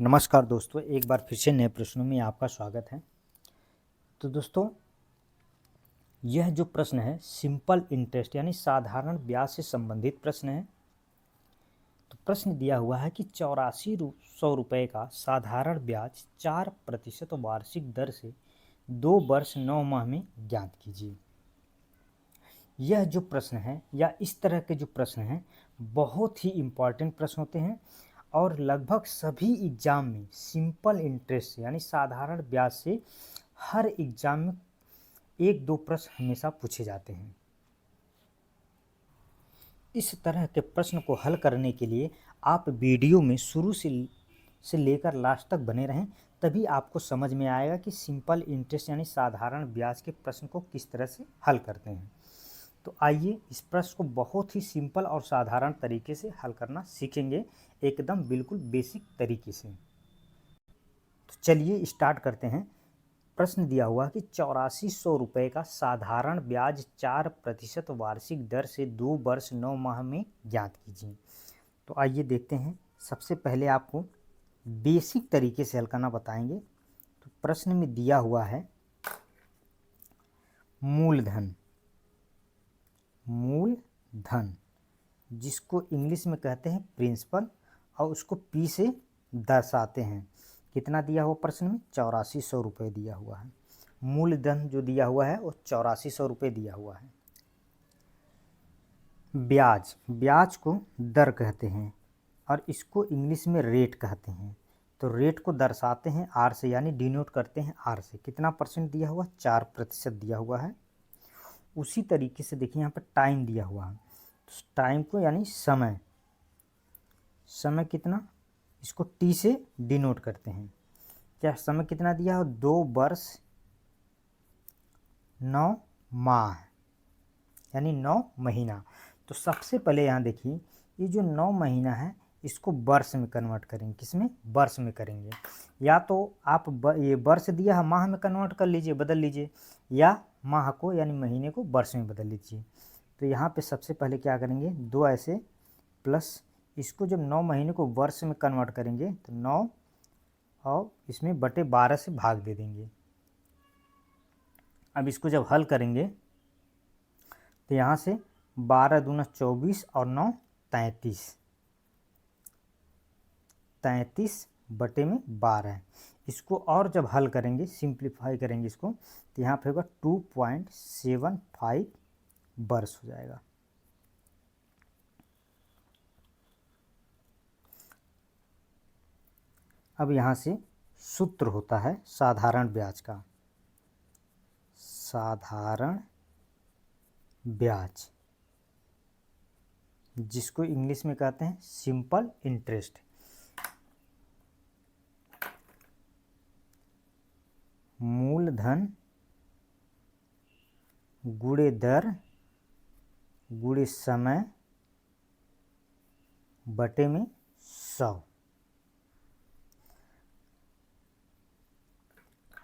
नमस्कार दोस्तों, एक बार फिर से नए प्रश्नों में आपका स्वागत है। तो दोस्तों, यह जो प्रश्न है सिंपल इंटरेस्ट यानी साधारण ब्याज से संबंधित प्रश्न है। तो प्रश्न दिया हुआ है कि 8400 रुपये का साधारण ब्याज 4% वार्षिक दर से 2 वर्ष 9 माह में ज्ञात कीजिए। यह जो प्रश्न है या इस तरह के जो प्रश्न हैं बहुत ही इम्पॉर्टेंट प्रश्न होते हैं और लगभग सभी एग्ज़ाम में सिंपल इंटरेस्ट यानी साधारण ब्याज से हर एग्ज़ाम में 1-2 प्रश्न हमेशा पूछे जाते हैं। इस तरह के प्रश्न को हल करने के लिए आप वीडियो में शुरू से लेकर लास्ट तक बने रहें, तभी आपको समझ में आएगा कि सिंपल इंटरेस्ट यानी साधारण ब्याज के प्रश्न को किस तरह से हल करते हैं। तो आइए इस प्रश्न को बहुत ही सिंपल और साधारण तरीके से हल करना सीखेंगे, एकदम बिल्कुल बेसिक तरीके से। तो चलिए स्टार्ट करते हैं। प्रश्न दिया हुआ कि 8400 रुपये का साधारण ब्याज 4% वार्षिक दर से 2 वर्ष 9 माह में ज्ञात कीजिए। तो आइए देखते हैं। सबसे पहले आपको बेसिक तरीके से हल करना बताएंगे। तो प्रश्न में दिया हुआ है मूलधन, जिसको इंग्लिश में कहते हैं प्रिंसिपल, और उसको पी से दर्शाते हैं। कितना दिया हुआ प्रश्न में? 8400 रुपये दिया हुआ है। मूलधन जो दिया हुआ है वो 8400 रुपये दिया हुआ है। ब्याज को दर कहते हैं और इसको इंग्लिश में रेट कहते हैं। तो रेट को दर्शाते हैं आर से, यानी डिनोट करते हैं आर से। कितना परसेंट दिया हुआ? 4% दिया हुआ है। उसी तरीके से देखिए यहाँ पर टाइम दिया हुआ है। तो टाइम को यानी समय कितना, इसको टी से डिनोट करते हैं। क्या समय कितना दिया हो? 2 वर्ष 9 माह यानी 9 महीना। तो सबसे पहले यहाँ देखिए, ये जो 9 महीना है इसको वर्ष में कन्वर्ट करेंगे। किसमें? वर्ष में करेंगे। या तो आप ये वर्ष दिया है माह में कन्वर्ट कर लीजिए, बदल लीजिए, या माह को यानी महीने को वर्ष में बदल लीजिए। तो यहाँ पे सबसे पहले क्या करेंगे, 2 ऐसे प्लस इसको जब 9 महीने को वर्ष में कन्वर्ट करेंगे तो 9 और इसमें बटे 12 से भाग दे देंगे। अब इसको जब हल करेंगे तो यहाँ से 12 दूना 24 और 9 33 बटे में 12। इसको और जब हल करेंगे, सिंप्लीफाई करेंगे इसको, तो यहाँ पे होगा 2.75 वर्ष हो जाएगा। अब यहाँ से सूत्र होता है साधारण ब्याज का। साधारण ब्याज, जिसको इंग्लिश में कहते हैं सिंपल इंटरेस्ट। मूलधन गुणे दर गुणे समय बटे में 100।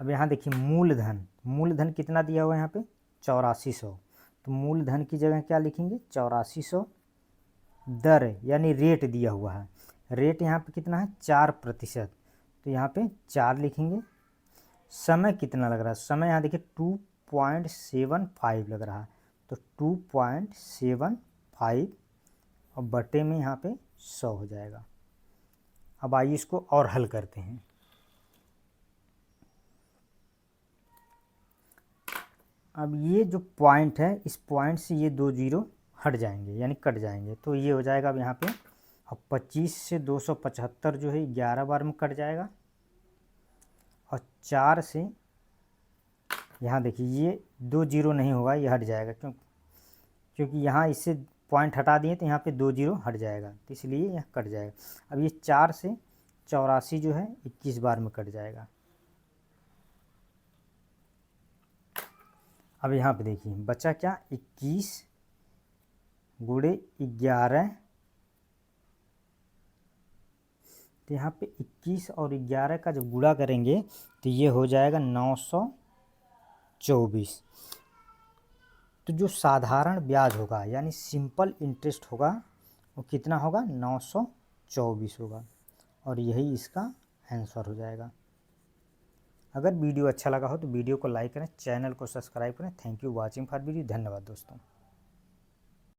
अब यहाँ देखिए मूलधन कितना दिया हुआ है यहाँ पे? 8400। तो मूलधन की जगह क्या लिखेंगे? 8400। दर यानी रेट दिया हुआ है। रेट यहाँ पे कितना है? 4%। तो यहाँ पे 4 लिखेंगे। समय कितना लग रहा है? समय यहाँ देखिए 2.75 लग रहा है। तो 2.75 और बटे में यहाँ पे 100 हो जाएगा। अब आइए इसको और हल करते हैं। अब ये जो पॉइंट है, इस पॉइंट से ये 2 जीरो हट जाएंगे यानी कट जाएंगे। तो ये हो जाएगा अब यहाँ पे, अब 25 से 275 जो है 11 बार में कट जाएगा। और 4 से यहाँ देखिए ये 2 जीरो नहीं होगा, ये हट जाएगा, क्योंकि यहाँ इससे पॉइंट हटा दिए तो यहाँ पे 2 जीरो हट जाएगा, तो इसलिए यह कट जाएगा। अब ये 4 से 84 जो है 21 बार में कट जाएगा। अब यहाँ पे देखिए बचा क्या? 21 गुणे 11। तो यहाँ पे 21 और 11 का जब गुणा करेंगे तो ये हो जाएगा 924। तो जो साधारण ब्याज होगा यानी सिंपल इंटरेस्ट होगा वो कितना होगा? 924 होगा। और यही इसका आंसर हो जाएगा। अगर वीडियो अच्छा लगा हो तो वीडियो को लाइक करें, चैनल को सब्सक्राइब करें। Thank you watching for video. धन्यवाद दोस्तों।